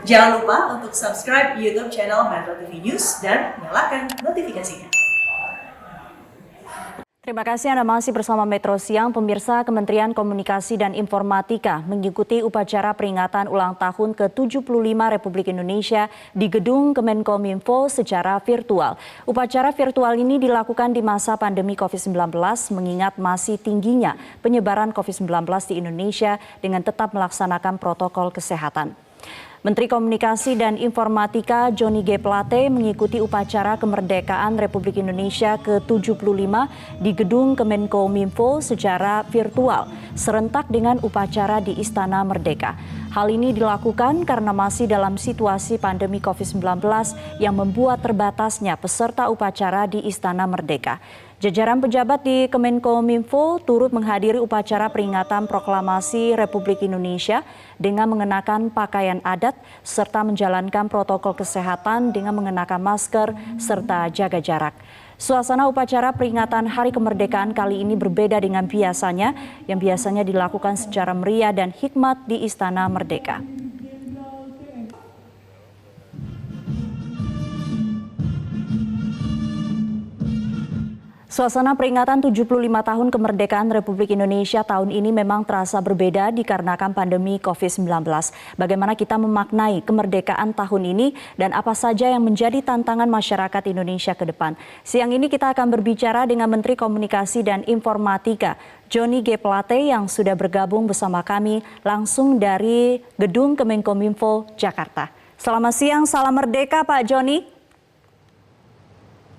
Jangan lupa untuk subscribe YouTube channel Metro TV News dan nyalakan notifikasinya. Terima kasih Anda masih bersama Metro Siang. Pemirsa, Kementerian Komunikasi dan Informatika mengikuti upacara peringatan ulang tahun ke-75 Republik Indonesia di Gedung Kemenkominfo secara virtual. Upacara virtual ini dilakukan di masa pandemi COVID-19 mengingat masih tingginya penyebaran COVID-19 di Indonesia dengan tetap melaksanakan protokol kesehatan. Menteri Komunikasi dan Informatika Johnny G. Plate mengikuti upacara kemerdekaan Republik Indonesia ke-75 di Gedung Kemenkominfo secara virtual, serentak dengan upacara di Istana Merdeka. Hal ini dilakukan karena masih dalam situasi pandemi COVID-19 yang membuat terbatasnya peserta upacara di Istana Merdeka. Jajaran pejabat di Kemenkominfo turut menghadiri upacara peringatan proklamasi Republik Indonesia dengan mengenakan pakaian adat serta menjalankan protokol kesehatan dengan mengenakan masker serta jaga jarak. Suasana upacara peringatan Hari Kemerdekaan kali ini berbeda dengan biasanya yang biasanya dilakukan secara meriah dan hikmat di Istana Merdeka. Suasana peringatan 75 tahun kemerdekaan Republik Indonesia tahun ini memang terasa berbeda dikarenakan pandemi COVID-19. Bagaimana kita memaknai kemerdekaan tahun ini dan apa saja yang menjadi tantangan masyarakat Indonesia ke depan. Siang ini kita akan berbicara dengan Menteri Komunikasi dan Informatika Johnny G. Plate yang sudah bergabung bersama kami langsung dari Gedung Kemenkominfo, Jakarta. Selamat siang, salam merdeka Pak Johnny.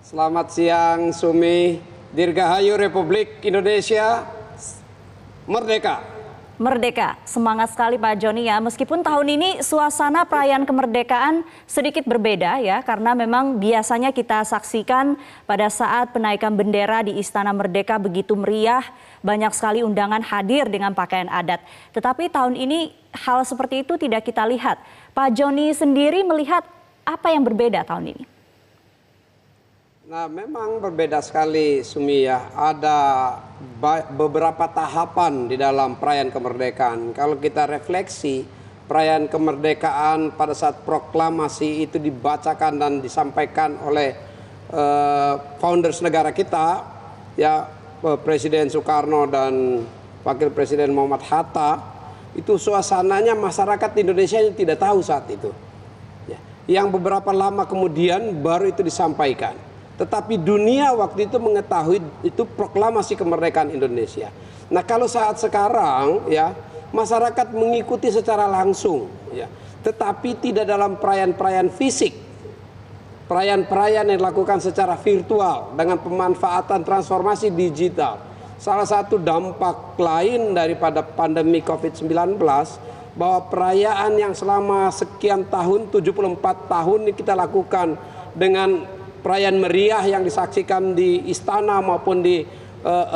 Selamat siang Sumi, Dirgahayu Republik Indonesia, Merdeka. Merdeka, semangat sekali Pak Johnny ya. Meskipun tahun ini suasana perayaan kemerdekaan sedikit berbeda ya, karena memang biasanya kita saksikan pada saat penaikan bendera di Istana Merdeka begitu meriah, banyak sekali undangan hadir dengan pakaian adat. Tetapi tahun ini hal seperti itu tidak kita lihat. Pak Johnny sendiri melihat apa yang berbeda tahun ini? Nah, memang berbeda sekali Sumi ya. Ada beberapa tahapan di dalam perayaan kemerdekaan. Kalau kita refleksi, perayaan kemerdekaan pada saat proklamasi itu dibacakan dan disampaikan oleh founders negara kita, ya Presiden Soekarno dan Wakil Presiden Muhammad Hatta, itu suasananya masyarakat Indonesia yang tidak tahu saat itu. Ya, yang beberapa lama kemudian baru itu disampaikan. Tetapi dunia waktu itu mengetahui itu proklamasi kemerdekaan Indonesia. Nah, kalau saat sekarang ya masyarakat mengikuti secara langsung ya, tetapi tidak dalam perayaan-perayaan fisik. Perayaan-perayaan yang dilakukan secara virtual dengan pemanfaatan transformasi digital. Salah satu dampak lain daripada pandemi COVID-19 bahwa perayaan yang selama sekian tahun, 74 tahun ini kita lakukan dengan perayaan meriah yang disaksikan di istana maupun di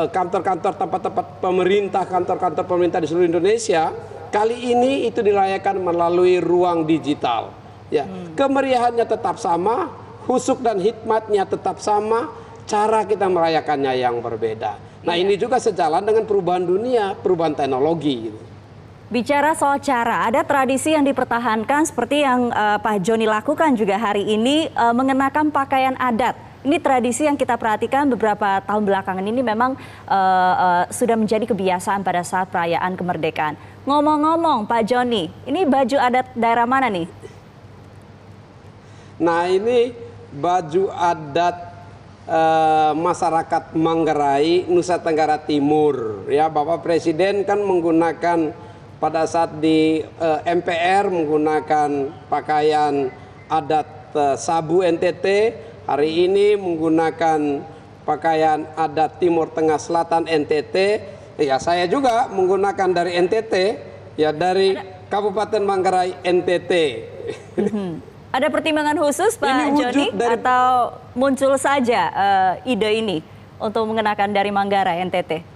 kantor-kantor tempat-tempat pemerintah, kantor-kantor pemerintah di seluruh Indonesia, kali ini itu dirayakan melalui ruang digital. Ya, kemeriahannya tetap sama, husuk dan hikmatnya tetap sama, cara kita merayakannya yang berbeda. Nah, ini juga sejalan dengan perubahan dunia, perubahan teknologi gitu. Bicara soal cara, ada tradisi yang dipertahankan seperti yang Pak Johnny lakukan juga hari ini mengenakan pakaian adat. Ini tradisi yang kita perhatikan beberapa tahun belakangan ini memang sudah menjadi kebiasaan pada saat perayaan kemerdekaan. Ngomong-ngomong Pak Johnny, ini baju adat daerah mana nih? Nah, ini baju adat masyarakat Manggarai, Nusa Tenggara Timur. Ya, Bapak Presiden kan menggunakan pada saat di MPR menggunakan pakaian adat Sabu NTT, hari ini menggunakan pakaian adat Timur Tengah Selatan NTT. Ya, saya juga menggunakan dari NTT, ya dari Kabupaten Manggarai NTT. Ada pertimbangan khusus Pak Johnny atau muncul saja ide ini untuk mengenakan dari Manggarai NTT?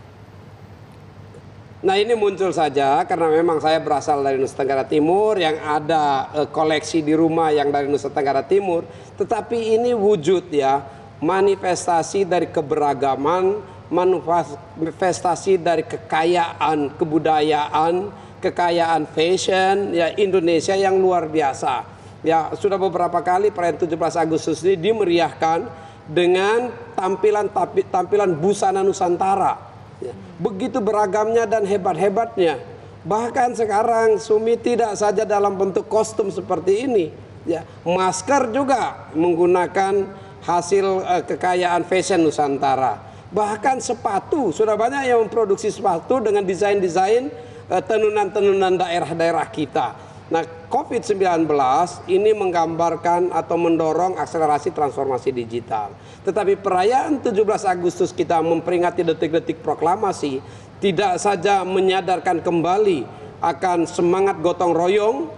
Nah, ini muncul saja karena memang saya berasal dari Nusa Tenggara Timur, yang ada koleksi di rumah yang dari Nusa Tenggara Timur. Tetapi ini wujud ya, manifestasi dari keberagaman, manifestasi dari kekayaan, kebudayaan kekayaan fashion ya Indonesia yang luar biasa. Ya, sudah beberapa kali perayaan 17 Agustus ini dimeriahkan dengan tampilan busana Nusantara. Ya, begitu beragamnya dan hebat-hebatnya. Bahkan sekarang Sumi tidak saja dalam bentuk kostum seperti ini, ya, masker juga menggunakan hasil kekayaan fashion Nusantara. Bahkan sepatu, sudah banyak yang memproduksi sepatu dengan desain-desain tenunan-tenunan daerah-daerah kita. Nah, COVID-19 ini menggambarkan atau mendorong akselerasi transformasi digital. Tetapi perayaan 17 Agustus kita memperingati detik-detik proklamasi tidak saja menyadarkan kembali akan semangat gotong royong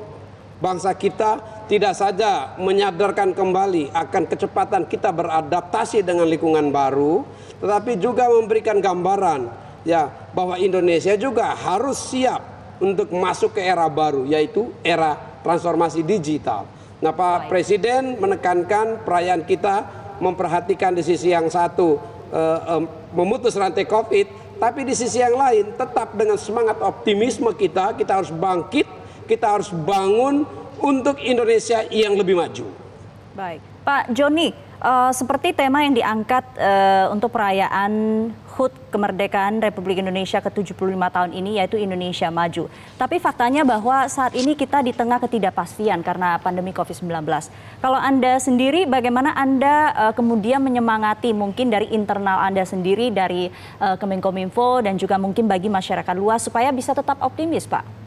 bangsa kita, tidak saja menyadarkan kembali akan kecepatan kita beradaptasi dengan lingkungan baru, tetapi juga memberikan gambaran ya bahwa Indonesia juga harus siap untuk masuk ke era baru, yaitu era transformasi digital. Nah, Pak Presiden menekankan perayaan kita memperhatikan di sisi yang satu memutus rantai COVID, tapi di sisi yang lain tetap dengan semangat optimisme kita harus bangkit, kita harus bangun untuk Indonesia yang lebih maju. Baik, Pak Joni, seperti tema yang diangkat untuk perayaan HUT Kemerdekaan Republik Indonesia ke-75 tahun ini yaitu Indonesia Maju. Tapi faktanya bahwa saat ini kita di tengah ketidakpastian karena pandemi COVID-19. Kalau Anda sendiri, bagaimana Anda kemudian menyemangati mungkin dari internal Anda sendiri, dari Kemenkominfo dan juga mungkin bagi masyarakat luas supaya bisa tetap optimis, Pak?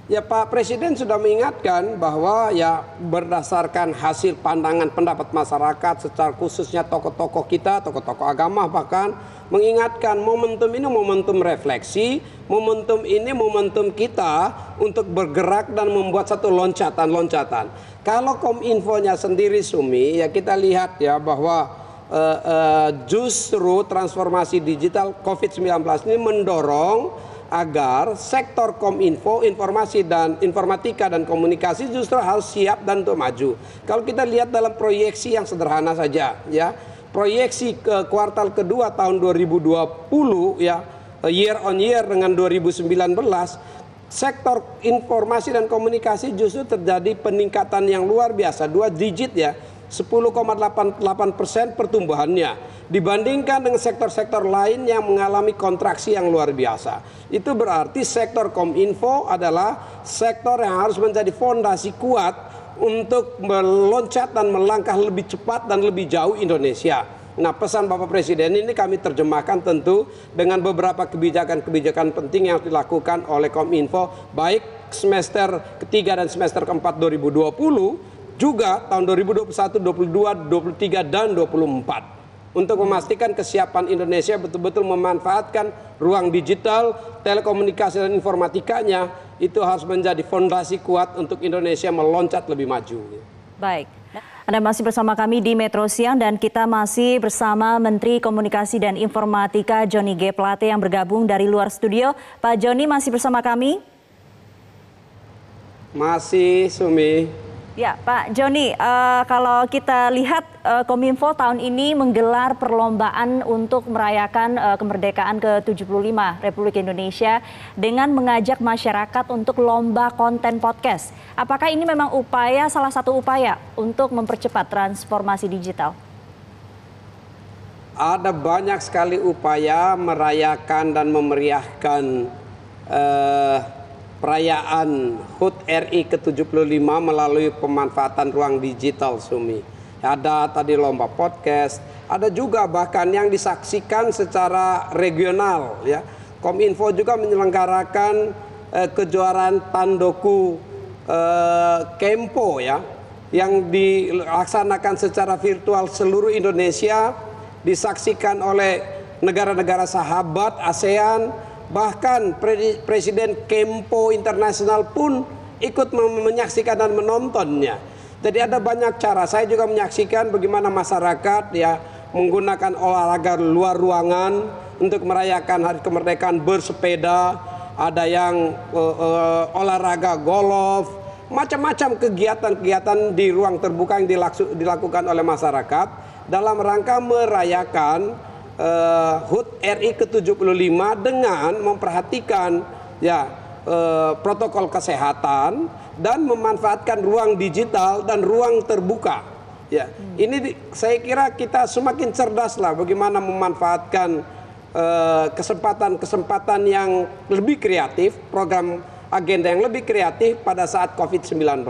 Ya, Pak Presiden sudah mengingatkan bahwa ya berdasarkan hasil pandangan pendapat masyarakat secara khususnya tokoh-tokoh kita, tokoh-tokoh agama bahkan mengingatkan momentum ini momentum refleksi, momentum ini momentum kita untuk bergerak dan membuat satu loncatan-loncatan. Kalau Kominfo-nya sendiri Sumi, ya kita lihat ya bahwa justru transformasi digital COVID-19 ini mendorong agar sektor Kominfo, informasi dan informatika dan komunikasi justru harus siap dan untuk maju. Kalau kita lihat dalam proyeksi yang sederhana saja, ya, proyeksi ke kuartal kedua tahun 2020, ya, year on year dengan 2019, sektor informasi dan komunikasi justru terjadi peningkatan yang luar biasa, 2 digit ya. 10,88% pertumbuhannya dibandingkan dengan sektor-sektor lain yang mengalami kontraksi yang luar biasa. Itu berarti sektor Kominfo adalah sektor yang harus menjadi fondasi kuat untuk meloncat dan melangkah lebih cepat dan lebih jauh Indonesia. Nah, pesan Bapak Presiden ini kami terjemahkan tentu dengan beberapa kebijakan-kebijakan penting yang dilakukan oleh Kominfo baik semester ketiga dan semester keempat 2020 juga tahun 2021, 22, 23, dan 24 untuk memastikan kesiapan Indonesia betul-betul memanfaatkan ruang digital, telekomunikasi dan informatikanya itu harus menjadi fondasi kuat untuk Indonesia meloncat lebih maju. Baik, Anda masih bersama kami di Metro Siang dan kita masih bersama Menteri Komunikasi dan Informatika Johnny G. Plate yang bergabung dari luar studio. Pak Johnny masih bersama kami? Masih, Sumi. Ya, Pak Johnny, kalau kita lihat Kominfo tahun ini menggelar perlombaan untuk merayakan kemerdekaan ke-75 Republik Indonesia dengan mengajak masyarakat untuk lomba konten podcast. Apakah ini memang salah satu upaya untuk mempercepat transformasi digital? Ada banyak sekali upaya merayakan dan memeriahkan perayaan HUT RI ke-75 melalui pemanfaatan ruang digital, Sumi. Ada tadi lomba podcast, ada juga bahkan yang disaksikan secara regional, ya. Kominfo juga menyelenggarakan kejuaraan Tandoku Kempo, ya, yang dilaksanakan secara virtual seluruh Indonesia, disaksikan oleh negara-negara sahabat ASEAN. Bahkan Presiden Kempo Internasional pun ikut menyaksikan dan menontonnya. Jadi ada banyak cara. Saya juga menyaksikan bagaimana masyarakat ya menggunakan olahraga luar ruangan untuk merayakan hari kemerdekaan bersepeda. Ada yang olahraga golf, macam-macam kegiatan-kegiatan di ruang terbuka yang dilakukan oleh masyarakat dalam rangka merayakan HUT RI ke-75 dengan memperhatikan protokol kesehatan dan memanfaatkan ruang digital dan ruang terbuka. Ya, ini saya kira kita semakin cerdas lah bagaimana memanfaatkan kesempatan-kesempatan yang lebih kreatif, program agenda yang lebih kreatif pada saat COVID-19.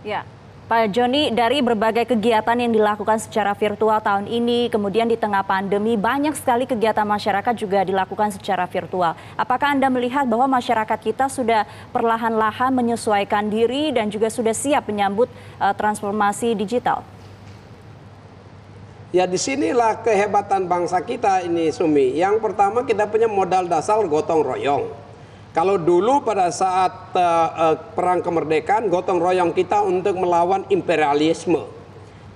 Ya, Pak Joni, dari berbagai kegiatan yang dilakukan secara virtual tahun ini, kemudian di tengah pandemi, banyak sekali kegiatan masyarakat juga dilakukan secara virtual. Apakah Anda melihat bahwa masyarakat kita sudah perlahan-lahan menyesuaikan diri dan juga sudah siap menyambut transformasi digital? Ya, disinilah kehebatan bangsa kita ini, Sumi. Yang pertama, kita punya modal dasar gotong royong. Kalau dulu pada saat perang kemerdekaan, gotong royong kita untuk melawan imperialisme.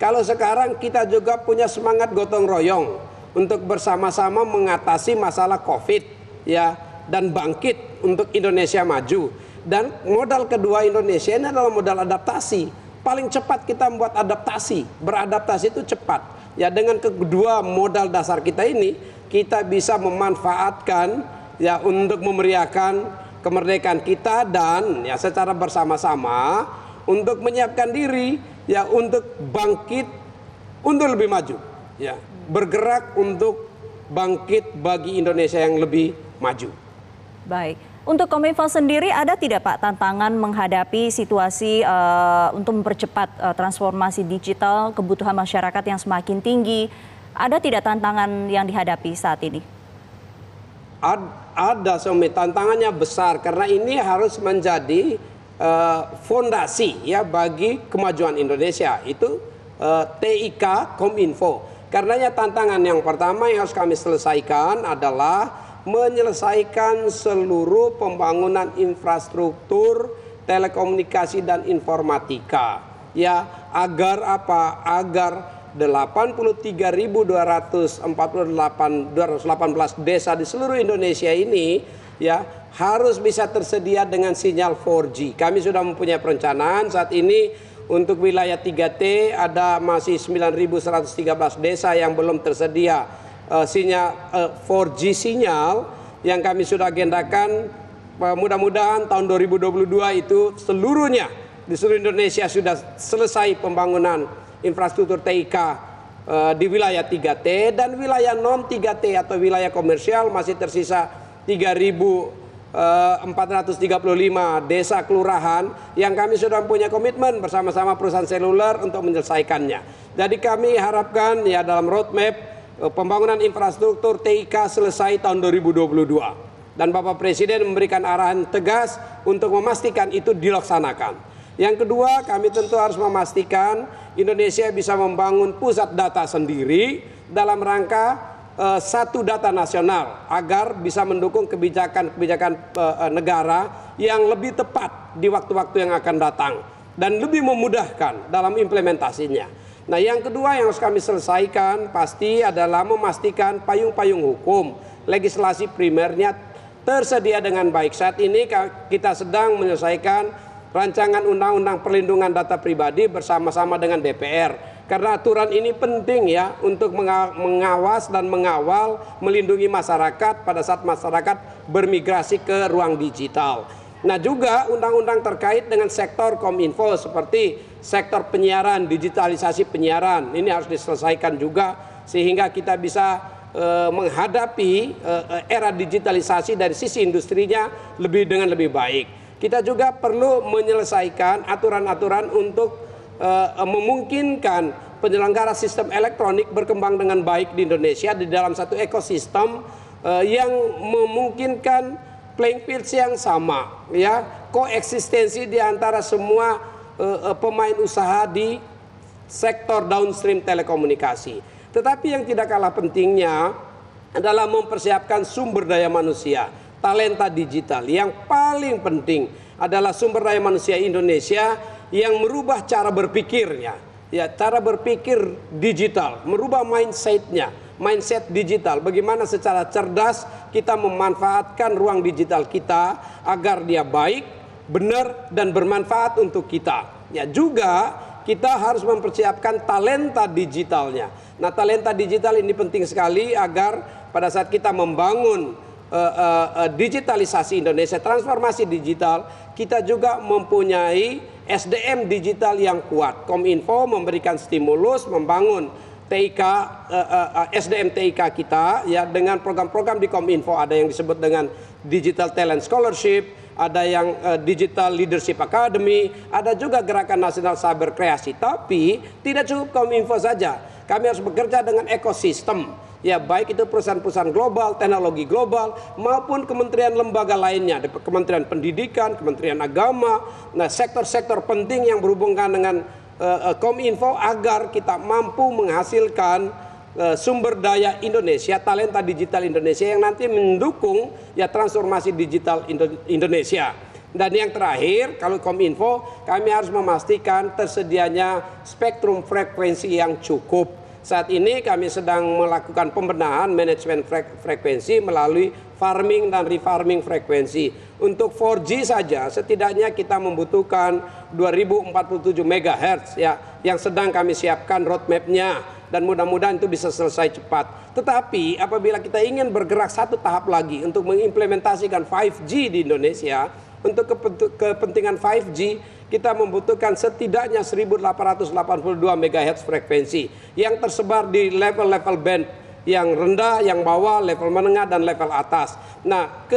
Kalau sekarang kita juga punya semangat gotong royong untuk bersama-sama mengatasi masalah COVID, ya, dan bangkit untuk Indonesia maju. Dan modal kedua Indonesia ini adalah modal adaptasi. Paling cepat kita membuat adaptasi, beradaptasi itu cepat. Ya, dengan kedua modal dasar kita ini, kita bisa memanfaatkan ya untuk memeriahkan kemerdekaan kita dan ya secara bersama-sama untuk menyiapkan diri ya untuk bangkit untuk lebih maju, ya, bergerak untuk bangkit bagi Indonesia yang lebih maju. Baik. Untuk Kominfo sendiri ada tidak Pak tantangan menghadapi situasi untuk mempercepat transformasi digital, kebutuhan masyarakat yang semakin tinggi? Ada tidak tantangan yang dihadapi saat ini? Ada, Somi, tantangannya besar karena ini harus menjadi fondasi ya bagi kemajuan Indonesia. Itu TIK Kominfo. Karenanya tantangan yang pertama yang harus kami selesaikan adalah menyelesaikan seluruh pembangunan infrastruktur telekomunikasi dan informatika, ya, agar apa? Agar 83.218 desa di seluruh Indonesia ini ya harus bisa tersedia dengan sinyal 4G. Kami sudah mempunyai perencanaan saat ini untuk wilayah 3T ada masih 9.113 desa yang belum tersedia sinyal 4G sinyal yang kami sudah agendakan. Mudah-mudahan tahun 2022 itu seluruhnya di seluruh Indonesia sudah selesai pembangunan infrastruktur TIK di wilayah 3T, dan wilayah non 3T atau wilayah komersial masih tersisa 3.435 desa kelurahan yang kami sudah punya komitmen bersama-sama perusahaan seluler untuk menyelesaikannya. Jadi kami harapkan ya dalam roadmap pembangunan infrastruktur TIK selesai tahun 2022 dan Bapak Presiden memberikan arahan tegas untuk memastikan itu dilaksanakan. Yang kedua, kami tentu harus memastikan Indonesia bisa membangun pusat data sendiri dalam rangka satu data nasional agar bisa mendukung kebijakan-kebijakan negara yang lebih tepat di waktu-waktu yang akan datang dan lebih memudahkan dalam implementasinya. Nah, yang kedua yang harus kami selesaikan pasti adalah memastikan payung-payung hukum legislasi primernya tersedia dengan baik. Saat ini kita sedang menyelesaikan rancangan undang-undang perlindungan data pribadi bersama-sama dengan DPR. Karena aturan ini penting ya untuk mengawas dan mengawal melindungi masyarakat pada saat masyarakat bermigrasi ke ruang digital. Nah, juga undang-undang terkait dengan sektor Kominfo seperti sektor penyiaran, digitalisasi penyiaran. Ini harus diselesaikan juga sehingga kita bisa menghadapi era digitalisasi dari sisi industrinya dengan lebih baik. Kita juga perlu menyelesaikan aturan-aturan untuk memungkinkan penyelenggara sistem elektronik berkembang dengan baik di Indonesia di dalam satu ekosistem yang memungkinkan playing field yang sama, ya, koeksistensi di antara semua pemain usaha di sektor downstream telekomunikasi. Tetapi yang tidak kalah pentingnya adalah mempersiapkan sumber daya manusia, talenta digital. Yang paling penting adalah sumber daya manusia Indonesia yang merubah cara berpikirnya, ya, cara berpikir digital, merubah mindset-nya. Mindset digital, bagaimana secara cerdas kita memanfaatkan ruang digital kita agar dia baik, benar, dan bermanfaat untuk kita. Ya, juga kita harus mempersiapkan talenta digitalnya. Nah, talenta digital ini penting sekali agar pada saat kita membangun digitalisasi Indonesia, transformasi digital, kita juga mempunyai SDM digital yang kuat. Kominfo memberikan stimulus membangun TIK, SDM TIK kita ya, dengan program-program di Kominfo. Ada yang disebut dengan Digital Talent Scholarship, ada yang Digital Leadership Academy, ada juga Gerakan Nasional Cyber Kreasi. Tapi tidak cukup Kominfo saja, kami harus bekerja dengan ekosistem. Ya, baik itu perusahaan-perusahaan global, teknologi global, maupun kementerian lembaga lainnya, Kementerian Pendidikan, Kementerian Agama, nah sektor-sektor penting yang berhubungan dengan Kominfo, agar kita mampu menghasilkan sumber daya Indonesia, talenta digital Indonesia yang nanti mendukung ya transformasi digital Indonesia. Dan yang terakhir, kalau Kominfo, kami harus memastikan tersedianya spektrum frekuensi yang cukup. Saat ini kami sedang melakukan pembenahan manajemen frekuensi melalui farming dan refarming frekuensi. Untuk 4G saja setidaknya kita membutuhkan 2047 MHz ya, yang sedang kami siapkan roadmap-nya, dan mudah-mudahan itu bisa selesai cepat. Tetapi apabila kita ingin bergerak satu tahap lagi untuk mengimplementasikan 5G di Indonesia, untuk kepentingan 5G kita membutuhkan setidaknya 1882 MHz frekuensi yang tersebar di level-level band yang rendah, yang bawah, level menengah, dan level atas. Nah,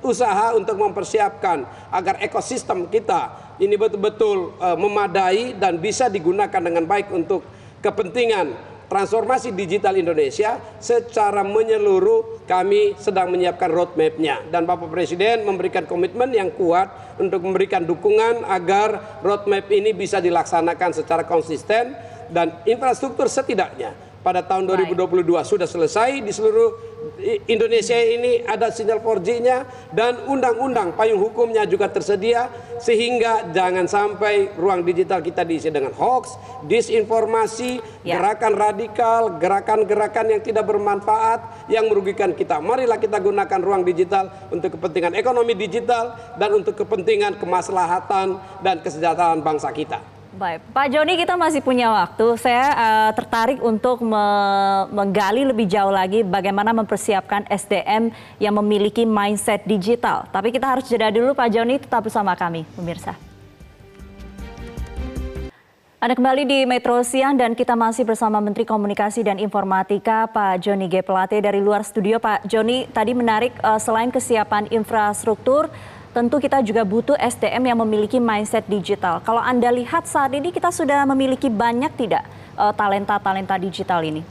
usaha untuk mempersiapkan agar ekosistem kita ini betul-betul memadai dan bisa digunakan dengan baik untuk kepentingan transformasi digital Indonesia secara menyeluruh, kami sedang menyiapkan roadmap-nya. Dan Bapak Presiden memberikan komitmen yang kuat untuk memberikan dukungan agar roadmap ini bisa dilaksanakan secara konsisten, dan infrastruktur setidaknya pada tahun 2022 sudah selesai di seluruh Indonesia ini, ada sinyal 4G-nya, dan undang-undang payung hukumnya juga tersedia, sehingga jangan sampai ruang digital kita diisi dengan hoax, disinformasi, gerakan radikal, gerakan-gerakan yang tidak bermanfaat, yang merugikan kita. Marilah kita gunakan ruang digital untuk kepentingan ekonomi digital dan untuk kepentingan kemaslahatan dan kesejahteraan bangsa kita. Baik, Pak Joni, kita masih punya waktu. Saya tertarik untuk menggali lebih jauh lagi bagaimana mempersiapkan SDM yang memiliki mindset digital. Tapi kita harus jeda dulu, Pak Joni, tetap bersama kami, pemirsa. Anda kembali di Metro Siang dan kita masih bersama Menteri Komunikasi dan Informatika, Pak Joni G. Plate dari luar studio. Pak Joni, tadi menarik, selain kesiapan infrastruktur, tentu kita juga butuh SDM yang memiliki mindset digital. Kalau Anda lihat saat ini kita sudah memiliki banyak tidak talenta-talenta digital ini?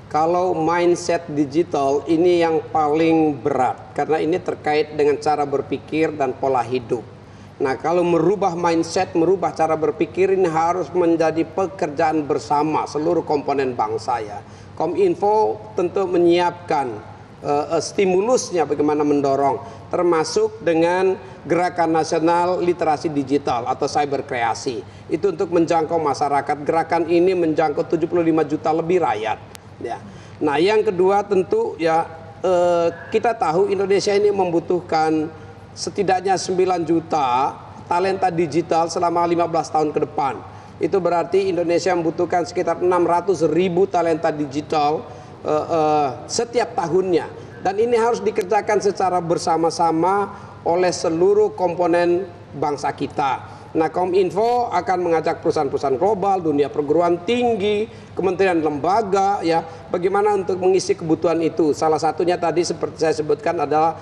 Kalau mindset digital ini yang paling berat, karena ini terkait dengan cara berpikir dan pola hidup. Nah, kalau merubah mindset, merubah cara berpikir ini harus menjadi pekerjaan bersama seluruh komponen bangsa ya. Kominfo tentu menyiapkan stimulusnya bagaimana mendorong, termasuk dengan Gerakan Nasional Literasi Digital atau Cyber Kreasi. Itu untuk menjangkau masyarakat. Gerakan ini menjangkau 75 juta lebih rakyat. Ya. Nah, yang kedua tentu ya kita tahu Indonesia ini membutuhkan setidaknya 9 juta talenta digital selama 15 tahun ke depan. Itu berarti Indonesia membutuhkan sekitar 600.000 talenta digital setiap tahunnya, dan ini harus dikerjakan secara bersama-sama oleh seluruh komponen bangsa kita. Nah, Kominfo akan mengajak perusahaan-perusahaan global, dunia perguruan tinggi, kementerian lembaga ya, bagaimana untuk mengisi kebutuhan itu. Salah satunya tadi seperti saya sebutkan adalah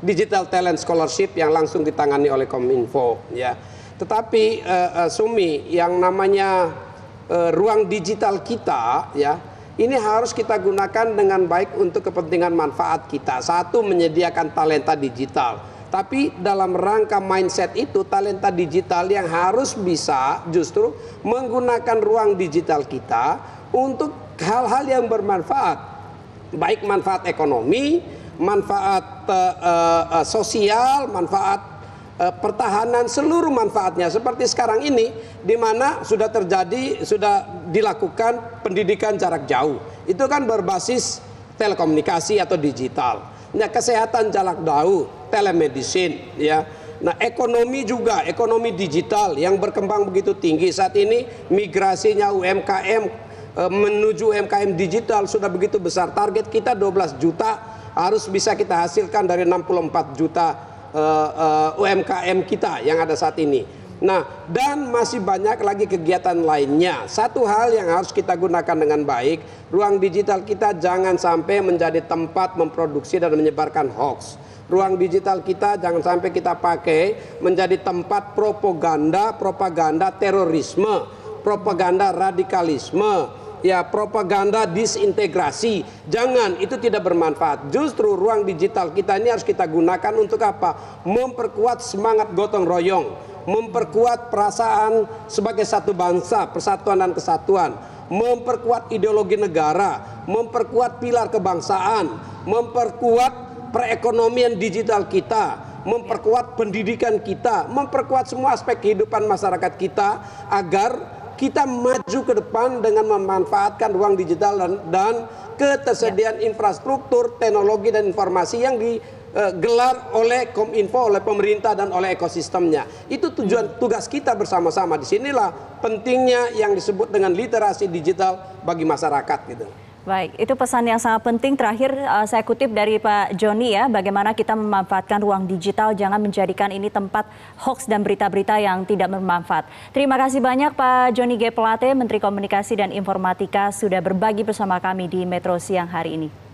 Digital Talent Scholarship yang langsung ditangani oleh Kominfo ya. Tetapi Sumi, yang namanya ruang digital kita ya, ini harus kita gunakan dengan baik untuk kepentingan manfaat kita. Satu, menyediakan talenta digital, tapi dalam rangka mindset itu talenta digital yang harus bisa justru menggunakan ruang digital kita untuk hal-hal yang bermanfaat, baik manfaat ekonomi, manfaat sosial, manfaat pertahanan, seluruh manfaatnya. Seperti sekarang ini, di mana sudah dilakukan pendidikan jarak jauh. Itu kan berbasis telekomunikasi atau digital. Nah, kesehatan jarak jauh, telemedicine, ya. Nah, ekonomi juga, ekonomi digital yang berkembang begitu tinggi saat ini. Migrasinya UMKM menuju UMKM digital sudah begitu besar. Target kita 12 juta harus bisa kita hasilkan dari 64 juta UMKM kita yang ada saat ini. Nah, dan masih banyak lagi kegiatan lainnya. Satu hal yang harus kita gunakan dengan baik, ruang digital kita jangan sampai menjadi tempat memproduksi dan menyebarkan hoax. Ruang digital kita jangan sampai kita pakai menjadi tempat propaganda terorisme, propaganda radikalisme, ya propaganda disintegrasi. Jangan, itu tidak bermanfaat. Justru ruang digital kita ini harus kita gunakan untuk apa? Memperkuat semangat gotong royong, memperkuat perasaan sebagai satu bangsa, persatuan dan kesatuan, memperkuat ideologi negara, memperkuat pilar kebangsaan, memperkuat perekonomian digital kita, memperkuat pendidikan kita, memperkuat semua aspek kehidupan masyarakat kita agar kita maju ke depan dengan memanfaatkan ruang digital dan ketersediaan infrastruktur, teknologi dan informasi yang digelar oleh Kominfo, oleh pemerintah dan oleh ekosistemnya. Itu tujuan tugas kita bersama-sama. Disinilah pentingnya yang disebut dengan literasi digital bagi masyarakat gitu. Baik, itu pesan yang sangat penting. Terakhir saya kutip dari Pak Joni ya, bagaimana kita memanfaatkan ruang digital, jangan menjadikan ini tempat hoax dan berita-berita yang tidak bermanfaat. Terima kasih banyak Pak Joni G. Pelate, Menteri Komunikasi dan Informatika sudah berbagi bersama kami di Metro Siang hari ini.